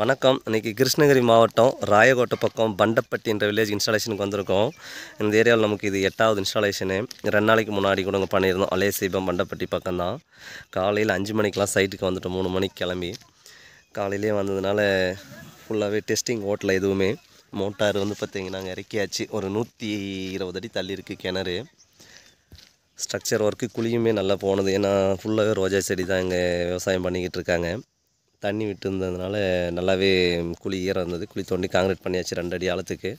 வணக்கம். இன்றைக்கி கிருஷ்ணகிரி மாவட்டம் ராயகோட்டை பக்கம் பண்டப்பட்டி என்ற வில்லேஜ் இன்ஸ்டாலேஷனுக்கு வந்திருக்கோம். இந்த ஏரியாவில் நமக்கு இது 8வது இன்ஸ்டாலேஷனு. 2 நாளைக்கு முன்னாடி கூட பண்ணியிருந்தோம். அலேசீபம் பண்டப்பட்டி பக்கம்தான். காலையில் 5 மணிக்கெலாம் சைட்டுக்கு வந்துட்டோம். 3 மணிக்கு கிளம்பி காலையிலே வந்ததுனால ஃபுல்லாகவே டெஸ்டிங் ஓட்டல. எதுவுமே மோட்டார் வந்து பார்த்திங்கன்னா நாங்கள் இறக்கியாச்சு. ஒரு 120 அடி தள்ளி இருக்குது கிணறு. ஸ்ட்ரக்சர் ஒர்க்கு குழியுமே நல்லா போனது. ஏன்னா ஃபுல்லாகவே ரோஜா செடி தான் இங்கே விவசாயம் பண்ணிக்கிட்டு இருக்காங்க. தண்ணி விட்டு இருந்ததுனால நல்லாவே குழி ஈரம் இருந்தது. குழி தோண்டி காங்கிரீட் பண்ணியாச்சு 2 அடி ஆழத்துக்கு.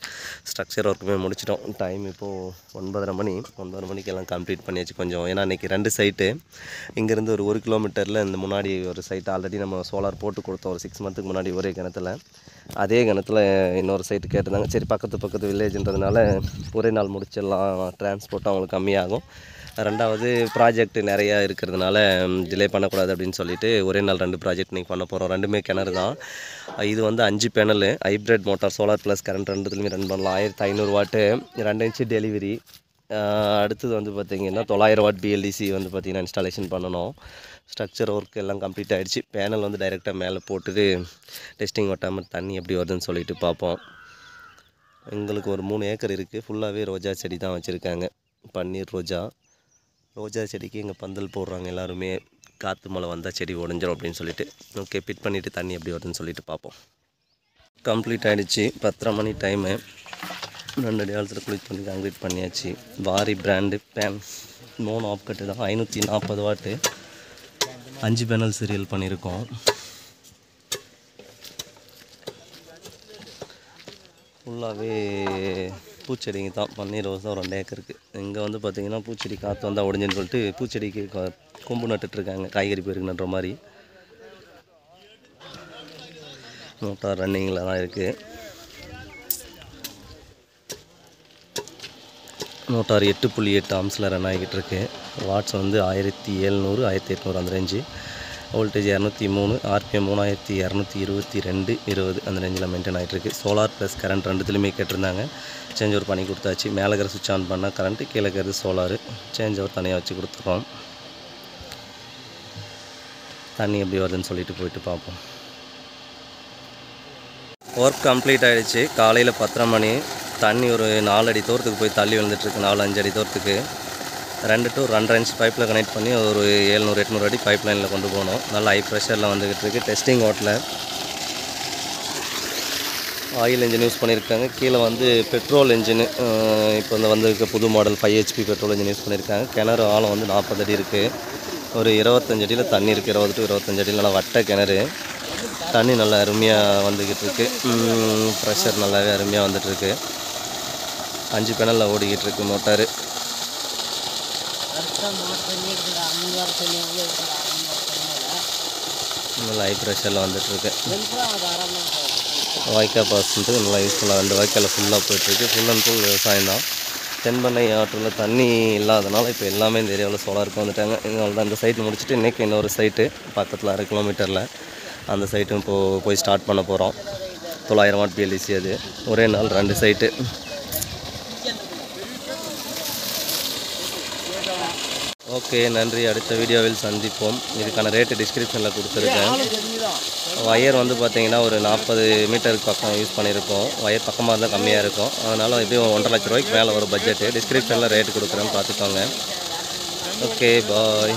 ஸ்ட்ரக்சர் ஒர்க்குமே முடிச்சிட்டோம். டைம் இப்போது 9:30 மணி. 9:30 மணிக்கு எல்லாம் கம்ப்ளீட் பண்ணியாச்சு. கொஞ்சம் ஏன்னா இன்றைக்கி 2 சைட்டு. இங்கேருந்து ஒரு 1 கிலோமீட்டரில் இந்த முன்னாடி ஒரு சைட் ஆல்ரெடி நம்ம சோலார் போட்டு கொடுத்தோம். ஒரு 6 மந்த்துக்கு முன்னாடி ஒரே கிணத்துல. அதே கிணத்துல இன்னொரு சைட்டு கேட்டிருந்தாங்க. சரி பக்கத்து வில்லேஜ்ன்றதுனால ஒரே நாள் முடிச்சிடலாம். டிரான்ஸ்போர்ட்டும் அவங்களுக்கு கம்மியாகும். 2வது ப்ராஜெக்ட் நிறையா இருக்கிறதுனால டிலே பண்ணக்கூடாது அப்படின்னு சொல்லிட்டு ஒரே நாள் 2 ப்ராஜெக்ட் நீங்கள் பண்ண போகிறோம். 2மே கிணறு தான். இது வந்து 5 panel hybrid motor solar plus current 2த்துலையுமே ரன் பண்ணலாம். 1500 வாட்டு 2 இன்ச்சு டெலிவரி. அடுத்தது வந்து பார்த்திங்கன்னா 900 வாட் பிஎல்டிசி வந்து பார்த்திங்கன்னா இன்ஸ்டாலேஷன் பண்ணணும். ஸ்ட்ரக்சர் ஒர்க் எல்லாம் கம்ப்ளீட் ஆகிடுச்சு. பேனல் வந்து டைரெக்டாக மேலே போட்டுட்டு டெஸ்டிங் ஓட்டாமல் தண்ணி எப்படி வருதுன்னு சொல்லிட்டு பார்ப்போம். எங்களுக்கு ஒரு 3 ஏக்கர் இருக்குது. ஃபுல்லாகவே ரோஜா செடி தான் வச்சுருக்காங்க. பன்னீர் ரோஜா செடிக்கு இங்கே பந்தல் போடுறாங்க எல்லாருமே. காற்று மழை வந்தால் செடி உடஞ்சிரும் அப்படின்னு சொல்லிட்டு. ஓகே, பிட் பண்ணிவிட்டு தண்ணி எப்படி வருதுன்னு சொல்லிட்டு பார்ப்போம். கம்ப்ளீட் ஆகிடுச்சு. 10:30 மணி டைமு. 2 அடி ஆழத்தில் குழி தோண்டி காங்கிரீட் பண்ணியாச்சு. வாரி பிராண்டு பேன் 3 ஆஃப் கட்டு தான். 540 வாட்டு 5 பேனல் சீரியல் பண்ணியிருக்கோம். ஃபுல்லாகவே பூச்செடிங்க தான். பன்னீர் ரோஸ் தான் 2 ஏக்கருக்கு. இங்கே வந்து பார்த்திங்கன்னா பூச்செடி காற்று வந்தால் உடஞ்சுன்னு சொல்லிட்டு பூச்செடிக்கு கொம்பு நட்டுட்ருக்காங்க. காய்கறி பயிருக்கு நடுற மாதிரி. மோட்டார் ரன்னிங்கில் தான் இருக்குது. மோட்டார் 8.8 ஆம்ஸில் ரன் ஆகிக்கிட்டு இருக்குது. வாட்ஸ் வந்து 1700 1800 அந்த ரேஞ்சு. வோல்டேஜ் 203. ஆர்பிஎம் 3222 20 அந்த ரேஞ்சில் மெயின்டைன் ஆகிட்டுருக்கு. சோலார் ப்ளஸ் கரண்ட் 2த்துலையுமே கேட்டிருந்தாங்க. சேஞ்ச் ஓவர் பண்ணி கொடுத்தாச்சு. மேலே இருக்கிற சுவிட்ச் ஆன் பண்ணால் கரண்ட்டு, கீழே இருக்கிறது சோலாரு. சேஞ்ச் ஓவர் தனியாக வச்சு கொடுத்துருக்கோம். தண்ணி எப்படி வருதுன்னு சொல்லிட்டு போயிட்டு பார்ப்போம். ஒர்க் கம்ப்ளீட் ஆகிடுச்சு. காலையில் 10:30 மணி. தண்ணி ஒரு 4 அடி தூரத்துக்கு போய் தள்ளி விழுந்துட்டுருக்கு. 4-5 அடி தூரத்துக்கு 2 to 2.5 இன்ச் பைப்பில் கனெக்ட் பண்ணி ஒரு 700-800 அடி பைப் லைனில் கொண்டு போகணும். நல்லா ஹை ப்ரெஷரில் வந்துக்கிட்டு இருக்குது. டெஸ்டிங் ஓட்டில் ஆயில் இன்ஜின் யூஸ் பண்ணியிருக்காங்க. கீழே வந்து பெட்ரோல் இன்ஜின். இப்போ வந்திருக்க புது model 5 HP petrol engine use பண்ணியிருக்காங்க. கிணறு ஆழம் வந்து 40 அடி இருக்குது. ஒரு 25 அடியில் தண்ணி இருக்குது. 20 to 25 அடியில் நல்லா வட்ட கிணறு. தண்ணி நல்லா அருமையாக வந்துக்கிட்டு இருக்குது. ப்ரெஷர் நல்லாவே அருமையாக வந்துட்டுருக்கு. 5 பேனலில் ஓடிக்கிட்டு இருக்குது மோட்டாரு. நல்லா ஹை ப்ரெஷரில் வந்துட்டுருக்கு. வாய்க்கால் பாசனத்துக்கு நல்லா யூஸ்ஃபுல்லாக 2 வாய்க்கால் ஃபுல்லாக போயிட்டுருக்கு. ஃபுல் அண்ட் ஃபுல் விவசாயம் தான். தென்பண்ணை ஆற்றில் தண்ணி இல்லாதனால இப்போ எல்லாமே இந்த ஏரியாவில் சோலாருக்கு வந்துட்டாங்க. இதனால தான் இந்த சைட்டு முடிச்சுட்டு இன்றைக்கி இன்னொரு சைட்டு பக்கத்தில் 1/2 கிலோமீட்டரில் அந்த சைட்டும் இப்போது போய் ஸ்டார்ட் பண்ண போகிறோம். 900 வாட் பிஎல்டிசி. அது ஒரே நாள் 2 சைட்டு. ஓகே, நன்றி. அடுத்த வீடியோவில் சந்திப்போம். இதுக்கான ரேட்டு டிஸ்கிரிப்ஷனில் கொடுத்துருக்கேன். ஒயர் வந்து பார்த்திங்கன்னா ஒரு 40 மீட்டருக்கு பக்கம் யூஸ் பண்ணியிருக்கோம். ஒயர் பக்கமாக இருந்தால் கம்மியாக இருக்கும். அதனால் எப்படியும் 1.5 லட்ச ரூபாய்க்கு மேலே வரும் பட்ஜெட்டு. டிஸ்கிரிப்ஷனில் ரேட்டு கொடுக்குறேன், பார்த்துக்கோங்க. ஓகே, பாய்.